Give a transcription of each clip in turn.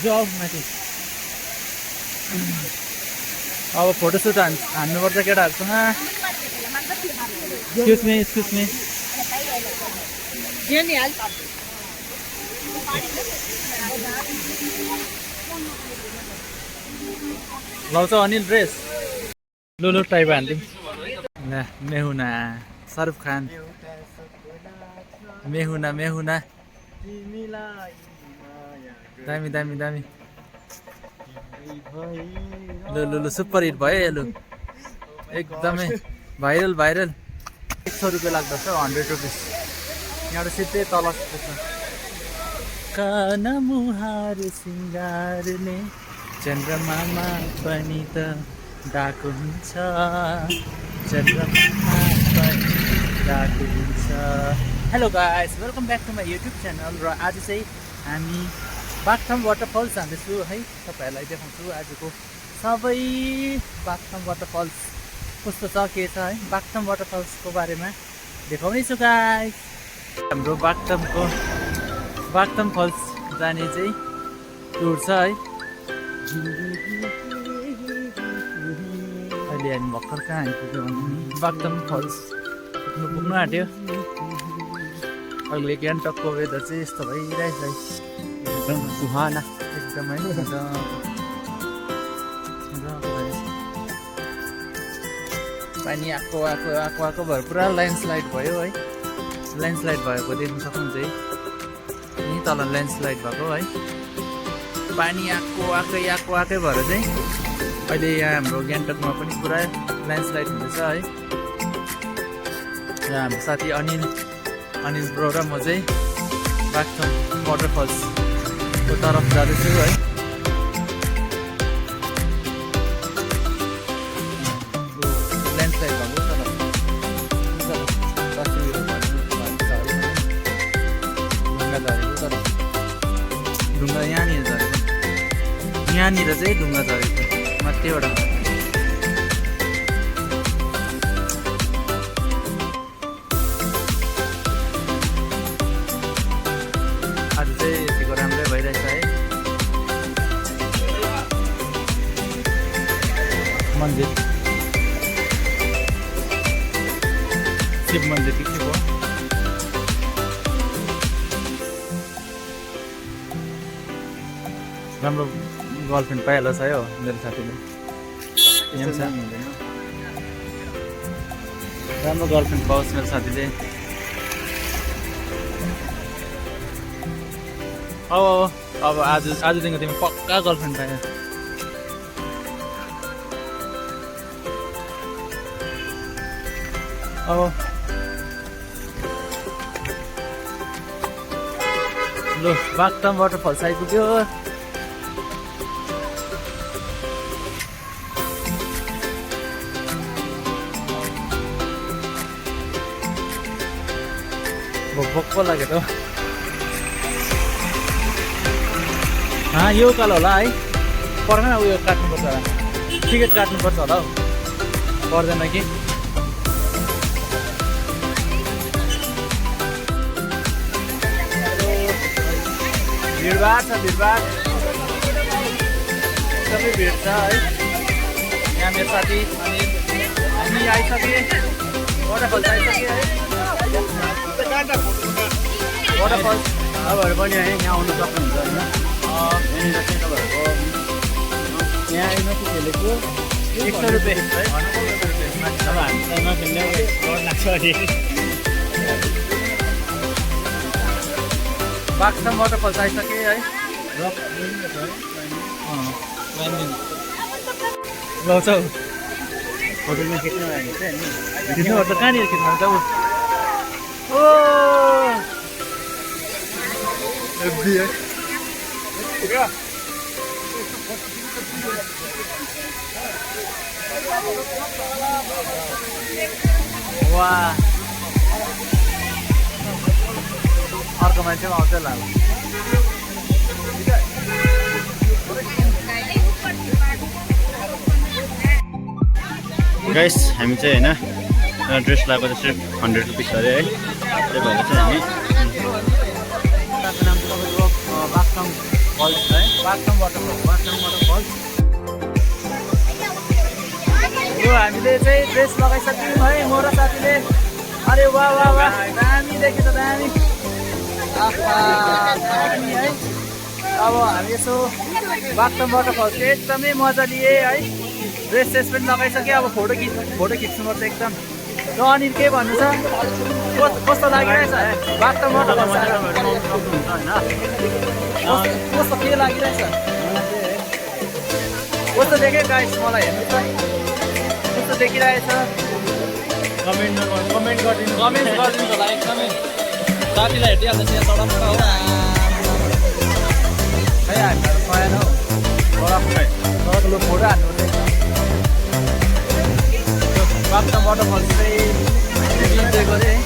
जाऊ माथि अब फोटोसुट हान्नुपर्छ केटाहरूसँग एक्सक्युज मी लाउँछ अनिल ड्रेस लुलु टाइप हान्थ्यौँ ल मेहुना शाहरुख खान मेहुना दामी लु सुपर हिट भयो यो लु एकदमै भाइरल 100 रुपियाँ लाग्दछ 100 रुपिस यहाँबाट सिधै तल काना मुहार सिङ्गारले चन्द्रमामा पनि त डाको हुन्छ चन्द्रमामा पनि डाको हुन्छ। Hello guys, welcome back to my YouTube channel. र आज चाहिँ हामी बागथाङ वाटरफल्स जाँदैछु है, तपाईँहरूलाई देखाउँछु आजको सबै बागथाङ वाटरफल्स कस्तो छ के छ है, बागथाङ वाटरफल्सको बारेमा देखाउनेछु गाइस। हाम्रो बागथाङ फल्स जाने चाहिँ टुर छ है। अहिले हामी भर्खर कहाँ आइपुग्यो भने बागथाङ फल्स पुग्नु आँट्यो। अहिले गान्तोकको वेदर चाहिँ यस्तो भइरहेछ है, एकदम सुहाना, एकदमै पानी आएको भएर पुरा ल्यान्डस्लाइड भयो है। ल्यान्डस्लाइड भएको देख्न सक्नुहुन्छ है, यहीँ तल ल्यान्डस्लाइड भएको है। पानी आएकै भएर चाहिँ अहिले यहाँ हाम्रो गान्तोकमा पनि पुरा ल्यान्डस्लाइड हुँदैछ है। र हाम्रो साथी अनिल ब्रो र म चाहिँ बागथाङ वाटरफल्सको तर्फ जाँदैछु है। ल्यान्डस्लाइड भएको ढुङ्गा यहाँनिर झरेको, यहाँनिर चाहिँ ढुङ्गा झरेको माथिबाट। आज चाहिँ यतिको राम्रै भइरहेछ है। मन्दिर शिव मन्दिर के भयो। राम्रो गर्लफ्रेन्ड पाइहाल्छ है हो मेरो साथीले, राम्रो गर्लफ्रेन्ड पाओस् मेरो साथीले। अब आजदेखिको तिमी पक्का गर्लफ्रेन्ड पायो। अब लु बागथाङ वाटरफल्स आइपुग्यो। भोक पो लाग्यो त। यो उकालो होला है, पर्दैन उयो काट्नुपर्छ होला, टिकट काट्नुपर्छ होला हौ, पर्दैन कि। भिडभाड छ, सबै भिड छ है। यहाँ मेरो साथी अनि हामी आइसके, वाटरफल्स आइसके है। वाटरफल्स तपाईँहरू पनि है यहाँ आउनु सक्नुहुन्छ होइन। यहाँनिर चाहिँ तपाईँहरूको यहाँ आइमा चाहिँ खेलेको 100 रुपियाँ है। अब हामीलाई नखेल्ने डर लाग्छ अरे। बागथाङ वाटरफल्स आइसके है। लाउँछ हौ होटलमा खिच्नु लागि चाहिँ खिच्नुपर्छ। कहाँनिर खिच्नुहुन्छ ऊ? वाह, अर्को मान्छे पनि आउँछ ल। गाइस हामी चाहिँ होइन ड्रेस लगाएको चाहिँ सिर्फ 100 रुपिस अरे है। त्यही भएर चाहिँ हामी नाम बागथाङ फल्स है बागथाङ वाटरफल्स यो हामीले चाहिँ ड्रेस लगाइसक्यौँ है म र साथीले अरे वाह वाह वाह दामी देख्यो त दामी दामी है अब हामी यसो बागथाङ वाटरफल्सको एकदमै मजा लिए है ड्रेस पनि लगाइसक्यो अब फोटो खिच्नुपर्छ एकदम र अनिल के भन्नु छ कस्तो लागिरहेछ बागथाङ वाटरफल्स कस्तो के लागिरहेछ कस्तो देख्यो गाइस मलाई हेर्नु त कस्तो देखिरहेछ कमेन्ट गरिदिनु होला एकदमै साथीलाई हेरिहाल्छ यहाँ तडपबाट हो खै हामीहरू पाएन हौ तडप लु फोटो हान्नु बागथाङ वाटरफल्स चाहिँ इन्जोय गरेँ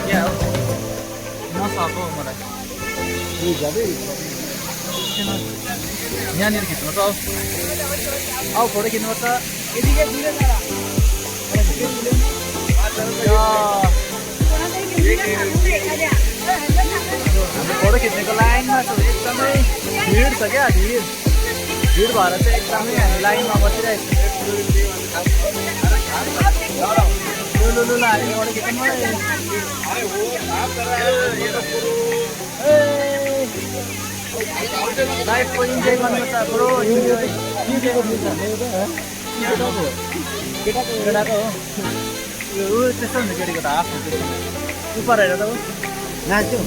क्या हो नसक्यो मलाई यहाँनिर खिच्नुपर्छ औ फोटो खिच्नुपर्छ हाम्रो फोटो खिच्नेको लाइनमा छ एकदमै भिड छ क्या भिड भएर चाहिँ एकदमै हामी लाइनमा बसिरहेको छौँ लु हामी फोटो खिच्नु लाइफको इन्जोय गर्नुपर्छ ब्रो इन्जोय केटाको हो त्यस्तो हुन्छ केटीको त आफ्नो उपर हेर त ऊ नाच्यो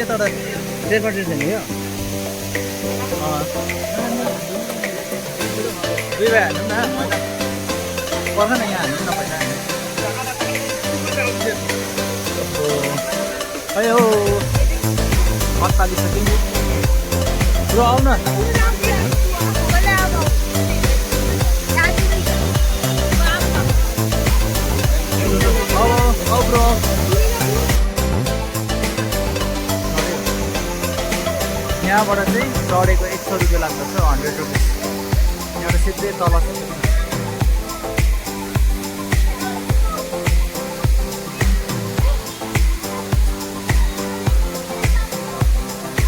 यताबाट दुई भाइ हाल्नु न पर्छ न यहाँ हाल्नु न पैसा खै हो हत्तालिसक्यो ब्रो आऊ न आऊ ब्रो यहाँबाट चाहिँ चढेको 100 रुपियाँ लाग्छ 100 रुपियाँ यहाँबाट सिधै तल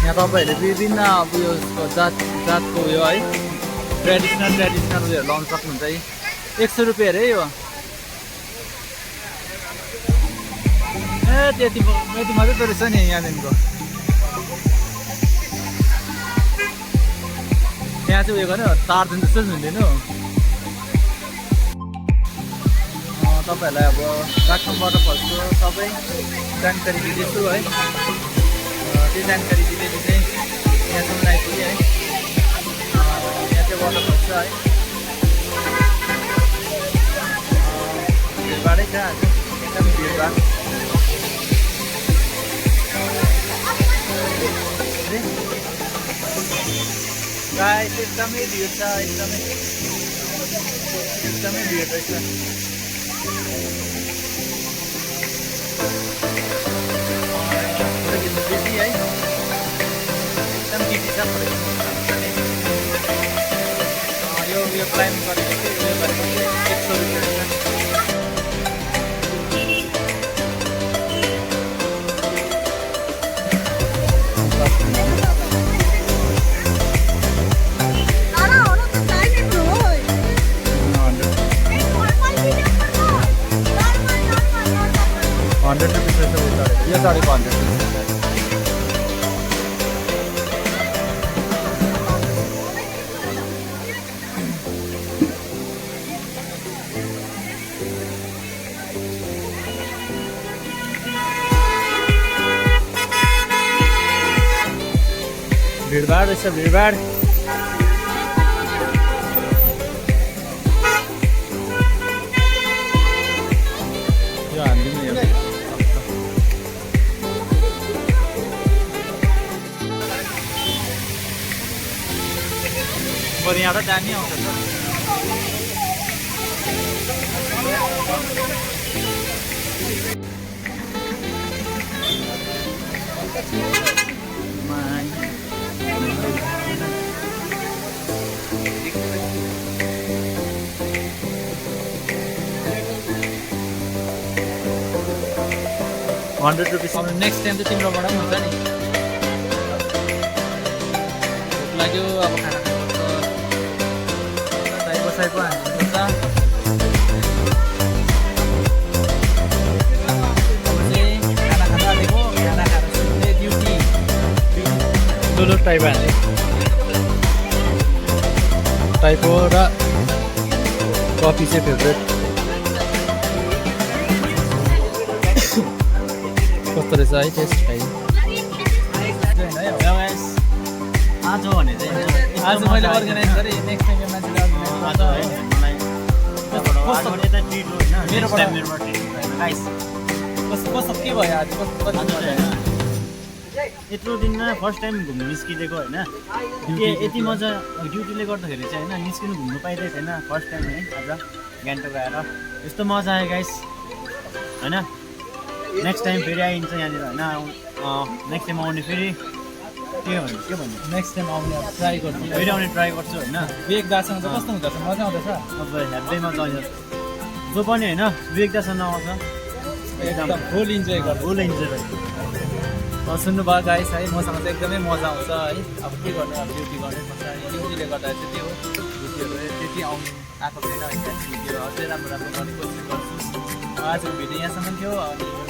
यहाँ तपाईँहरूले विभिन्न अब यो जातको उयो है ट्रेडिसनल उयोहरू लाउनु सक्नुहुन्छ है 100 रुपियाँ अरे यो त्यति मात्रै त रहेछ नि यहाँदेखिको त्यहाँ चाहिँ उयो गर्नु तार्दैन जस्तो हुँदैन तपाईँहरूलाई अब बागथाङ वाटरफल्सको सबै जानकारी दिँदैछु है त्यो जानकारी दिँदै यहाँसम्म आइपुग्यो है यहाँ चाहिँ वाटरफल्स छ है भिडभाडै छ आज एकदम भिडभाड गाइस एकदमै भिड छ एकदमै भिड रहेछ बेसी है एकदम बिजी छ यो क्लाइम्ब गरेको चाहिँ उयो गरेको चाहिँ 100 रुपियाँ रहेछ यो चढेको 100 रुपियाँ भिडभाड रहेछ भिडभाड यो हालिदिनु यो बरु यहाँबाट दामी आउँछ 100 रुपिस अब नेक्स्ट टाइम चाहिँ तिम्रोबाट पनि हुन्छ नि भोक लाग्यो अब खाना खानुपर्छ बसाइको हाल्नुपर्छ अब चाहिँ खाना खानु आलेको खाना खाएर सुत्ने ड्युटी ठुलो टाइप हाल्ने टाइपो र कफी चाहिँ फेभरेट कस्तो रहेछ है टेस्ट खाइ आज हो भने चाहिँ आज मैले अर्गनाइज गरेँ नेक्स्ट टाइम मान्छेले अर्गनाइज कस्तो के भयो आज यत्रो दिनमा फर्स्ट टाइम घुम्नु निस्किदिएको होइन यति मजा ड्युटीले गर्दाखेरि चाहिँ होइन निस्किनु घुम्नु पाइँदै थिएन फर्स्ट टाइम है आज गान्तोक आएर यस्तो मजा आयो गाइस होइन नेक्स्ट टाइम फेरि आइन्छ यहाँनिर होइन नेक्स्ट टाइम आउने फेरि के भन्नु नेक्स्ट टाइम आउने अब ट्राई गर्छु फेरि आउने ट्राई गर्छु होइन विवेक दासँग चाहिँ कस्तो हुँदैछ मजा आउँदैछ अब हेर्दै मजा आउँछ जो पनि होइन विवेक दासँग आउँछ एकदम फुल इन्जोय गर्छु फुल इन्जोय सुन्नुभयो गाइस है मसँग चाहिँ एकदमै मजा आउँछ है अब के गर्नु अब ड्युटी गर्नुपर्छ ड्युटीले गर्दा चाहिँ त्यो भिडियोहरू त्यति आउनु आएको छैन होइन भिडियो अझै राम्रो राम्रो गर्ने कोसिस गर्छु आजको भिडियो यहाँसम्म थियो अनि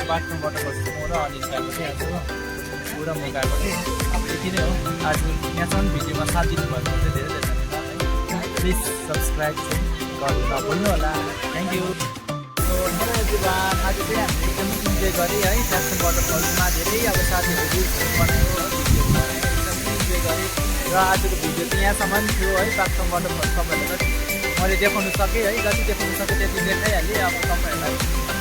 बाथरुमबाट बस्छु म र अनि गएको थिएँ आज पुरा म गएको थिएँ अब यति नै हो आज यहाँसम्म भिडियोमा साथ दिनुभएको चाहिँ धेरै धेरै धन्यवाद प्लिज सब्सक्राइब चाहिँ गर्नु नभुल्नु होला थ्याङ्क यू हेलो एभ्रिवान आज चाहिँ हामीले एकदम इन्जोय गरेँ है बागथाङ वाटरफलमा धेरै अब साथीहरू रिल्सहरू बनायो भिडियोहरू बनायो एकदम इन्जोय गरेँ र आजको भिडियो चाहिँ यहाँसम्म थियो है बागथाङ वाटरफल तपाईँहरूलाई मैले देखाउनु सकेँ है जति देखाउनु सकेँ त्यति देखाइहालेँ अब तपाईँहरूलाई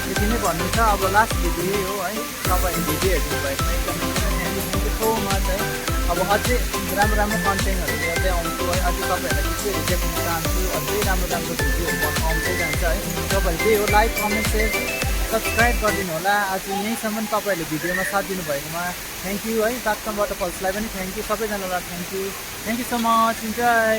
यति नै भन्नु छ अब लास्ट भिडियो हो है तपाईँहरूले भिडियो हेर्नु भएको एकदम सो मच है अब अझै राम्रो राम्रो कन्टेन्टहरू लिएर आउँछु है अझै तपाईँहरूलाई चिजहरू देखाउन चाहन्छु अझै राम्रो राम्रो भिडियोहरू आउँदै जान्छ है तपाईँहरू त्यही हो लाइक कमेन्ट सेयर सब्सक्राइब गरिदिनु होला आज यहीँसम्म तपाईँहरूले भिडियोमा साथ दिनुभएकोमा थ्याङ्क यू है बागथाङ वाटरफल्सलाई पनि थ्याङ्क यू सबैजनालाई thank you so much enjoy